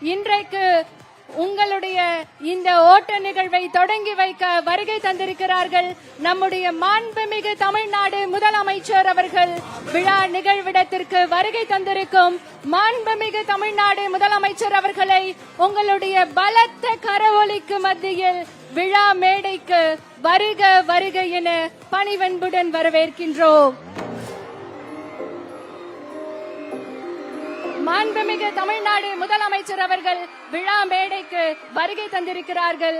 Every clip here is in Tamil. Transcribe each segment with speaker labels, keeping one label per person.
Speaker 1: இன்றைக்கு உங்களுடைய இந்த ஓட்ட நிகழ்வை தொடங்கி வைக்க வருகை தந்திருக்கிறார்கள் நம்முடைய மாண்புமிகு தமிழ்நாடு முதலமைச்சர் அவர்கள். விழா நிகழ்விடத்திற்கு வருகை தந்திருக்கும் மாண்புமிகு தமிழ்நாடு முதலமைச்சர் அவர்களை உங்களுடைய பலத்த கரவொலிக்கு மத்தியில் விழா மேடைக்கு வருக வருக என பணிவன்புடன் வரவேற்கின்றோம். மாண்புமிகு தமிழ்நாடு முதலமைச்சர் அவர்கள் விழா மேடைக்கு வருகை தந்திருக்கிறார்கள்.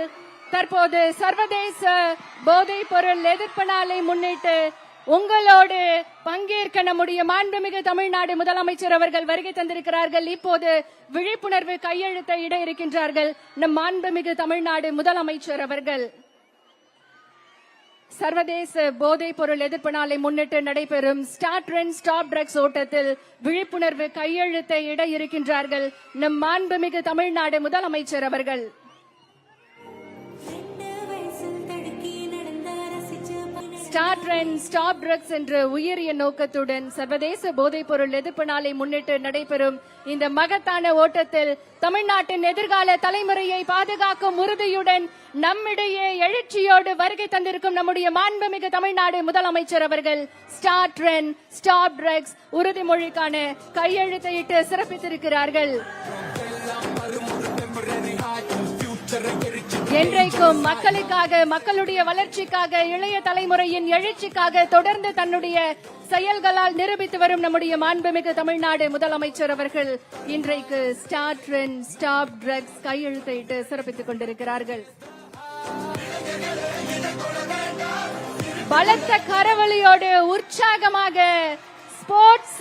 Speaker 1: தற்போது சர்வதேச போதைப் பொருள் எதிர்ப்பு நாளை முன்னிட்டு உங்களோடு பங்கேற்க நம்முடைய மாண்புமிகு தமிழ்நாடு முதலமைச்சர் அவர்கள் வருகை தந்திருக்கிறார்கள். இப்போது விழிப்புணர்வு கையெழுத்தை இட இருக்கின்றார்கள் நம் மாண்புமிகு தமிழ்நாடு முதலமைச்சர் அவர்கள். சர்வதேச போதைப் பொருள் எதிர்ப்பு நாளை முன்னிட்டு நடைபெறும் ஸ்டார்ட் ட்ரெண்ட் ஸ்டாப் ட்ரக்ஸ் ஓட்டத்தில் விழிப்புணர்வு கையெழுத்தை இட இருக்கின்றார்கள் நம் மாண்புமிகு தமிழ்நாடு முதலமைச்சர் அவர்கள். ஸ்டார்ட் ட்ரெண்ட் ஸ்டாப் ட்ரக்ஸ் என்ற உயரிய நோக்கத்துடன் சர்வதேச போதைப் பொருள் எதிர்ப்பு நாளை முன்னிட்டு நடைபெறும் இந்த மகத்தான ஓட்டத்தில் தமிழ்நாட்டின் எதிர்கால தலைமுறையை பாதுகாக்கும் உறுதியுடன் நம்மிடையே எழுச்சியோடு வருகை தந்திருக்கும் நம்முடைய மாண்புமிகு தமிழ்நாடு முதலமைச்சர் அவர்கள் ஸ்டார்ட் ட்ரெண்ட் ஸ்டாப் ட்ரக்ஸ் உறுதிமொழிக்கான கையெழுத்தையிட்டு சிறப்பித்திருக்கிறார்கள். என்றைக்கும் மக்களுக்காக, மக்களுடைய வளர்ச்சிக்காக, இளைய தலைமுறையின் எழுச்சிக்காக தொடர்ந்து தன்னுடைய செயல்களால் நிரூபித்து வரும் நம்முடைய மாண்புமிகு தமிழ்நாடு முதலமைச்சர் அவர்கள் இன்றைக்கு ஸ்டார்ட் ட்ரெண்ட் ஸ்டாப் ட்ரக்ஸ் கையெழுத்திட்டு சிறப்பித்துக் கொண்டிருக்கிறார்கள். பலத்த கரவொலியோடு உற்சாகமாக ஸ்போர்ட்ஸ்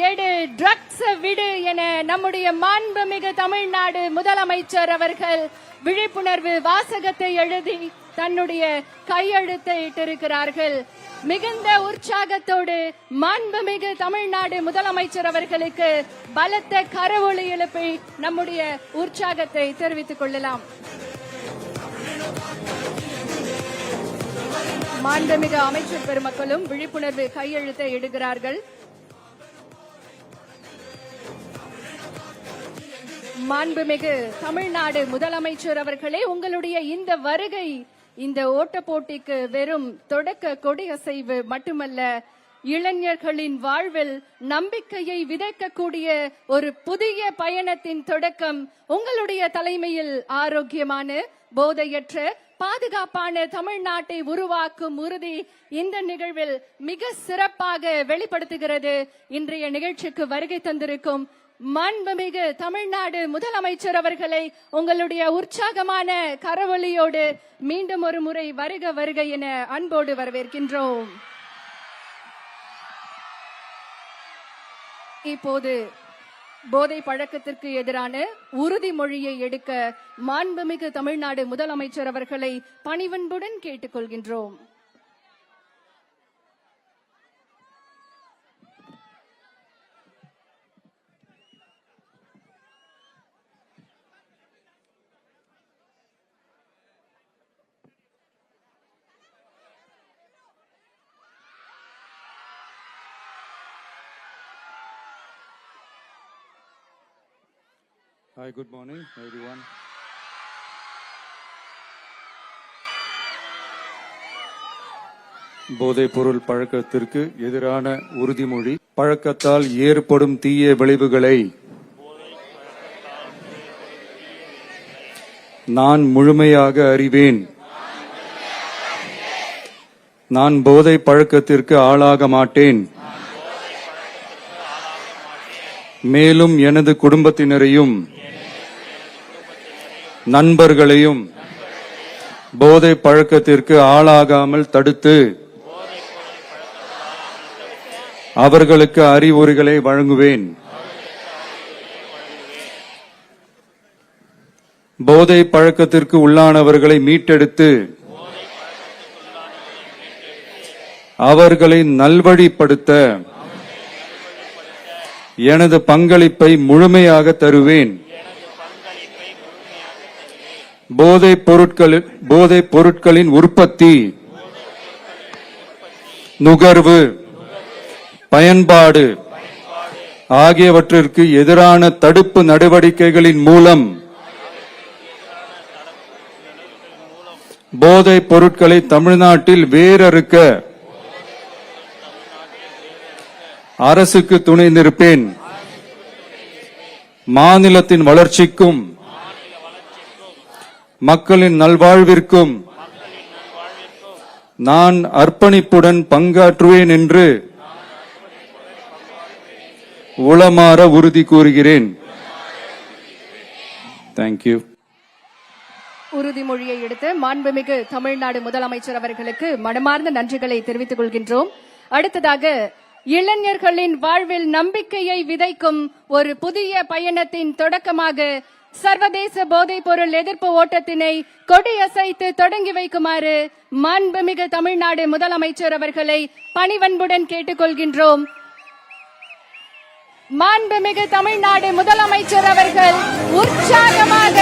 Speaker 1: எடு ட்ரக்ஸ் விடு என நம்முடைய மாண்புமிகு தமிழ்நாடு முதலமைச்சர் அவர்கள் விழிப்புணர்வு வாசகத்தை எழுதி தன்னுடைய கையெழுத்தை இட்டிருக்கிறார்கள். மிகுந்த உற்சாகத்தோடு மாண்புமிகு தமிழ்நாடு முதலமைச்சர் அவர்களுக்கு பலத்த கரவொலி எழுப்பி நம்முடைய உற்சாகத்தை தெரிவித்துக் கொள்ளலாம். மாண்புமிகு அமைச்சர் பெருமக்களும் விழிப்புணர்வு கையெழுத்தை இடுகிறார்கள். மாண்புமிகு தமிழ்நாடு முதலமைச்சர் அவர்களே, உங்களுடைய இந்த வருகை இந்த ஓட்ட போட்டிக்கு வெறும் தொடக்க கொடியசைவு மட்டுமல்ல, இளைஞர்களின் வாழ்வில் நம்பிக்கையை விதைக்கக்கூடிய ஒரு புதிய பயணத்தின் தொடக்கம். உங்களுடைய தலைமையில் ஆரோக்கியமான, போதையற்ற, பாதுகாப்பான தமிழ்நாட்டை உருவாக்கும் உறுதி இந்த நிகழ்வில் மிக சிறப்பாக வெளிப்படுத்துகிறது. இன்றைய நிகழ்ச்சிக்கு வருகை தந்திருக்கும் மாண்புமிகு தமிழ்நாடு முதலமைச்சர் அவர்களை உங்களுடைய உற்சாகமான கரவொலியோடு மீண்டும் ஒரு முறை வருக வருக என அன்போடு வரவேற்கின்றோம். இப்போது போதை பழக்கத்திற்கு எதிரான உறுதிமொழியை எடுக்க மாண்புமிகு தமிழ்நாடு முதலமைச்சர் அவர்களை பணிவன்புடன் கேட்டுக்கொள்கின்றோம்.
Speaker 2: Hi, good morning, everyone. போதைப் பொருள் பழக்கத்திற்கு எதிரான உறுதிமொழி. பழக்கத்தால் ஏற்படும் தீய விளைவுகளை நான் முழுமையாக அறிவேன். நான் போதை பழக்கத்திற்கு ஆளாக மாட்டேன். மேலும் எனது குடும்பத்தினரையும் நண்பர்களையும் போதை பழக்கத்திற்கு ஆளாகாமல் தடுத்து அவர்களுக்கு அறிவுரைகளை வழங்குவேன். போதை பழக்கத்திற்கு உள்ளானவர்களை மீட்டெடுத்து அவர்களை நல்வழிப்படுத்த எனது பங்களிப்பை முழுமையாக தருவேன். போதைப் பொருட்களின் உற்பத்தி, நுகர்வு, பயன்பாடு ஆகியவற்றிற்கு எதிரான தடுப்பு நடவடிக்கைகளின் மூலம் போதைப் பொருட்களை தமிழ்நாட்டில் வேரறுக்க அரசுக்கு துணை நிற்பேன். மாநிலத்தின் வளர்ச்சிக்கும் மக்களின் நல்வாழ்விற்கும் நான் அர்ப்பணிப்புடன் பங்காற்றுவேன் என்று உளமாற உறுதி கூறுகிறேன். தேங்க்யூ.
Speaker 1: உறுதிமொழியை எடுத்து மாண்புமிகு தமிழ்நாடு முதலமைச்சர் அவர்களுக்கு மனமார்ந்த நன்றிகளை தெரிவித்துக் கொள்கின்றோம். அடுத்ததாக இளைஞர்களின் வாழ்வில் நம்பிக்கையை விதைக்கும் ஒரு புதிய பயணத்தின் தொடக்கமாக சர்வதேச போதைப் பொருள் எதிர்ப்பு ஓட்டத்தினை கொடியசைத்து தொடங்கி வைக்குமாறு மாண்புமிகு தமிழ்நாடு முதலமைச்சர் அவர்களை பணிவன்புடன் கேட்டுக்கொள்கின்றோம். மாண்புமிகு தமிழ்நாடு முதலமைச்சர் அவர்கள் உற்சாகமாக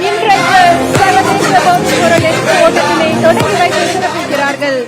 Speaker 1: இன்றைக்கு சர்வதேச போதைப் பொருள் எதிர்ப்பு ஓட்டத்தினை தொடங்கி வைத்து சிறப்பிக்கிறார்கள்.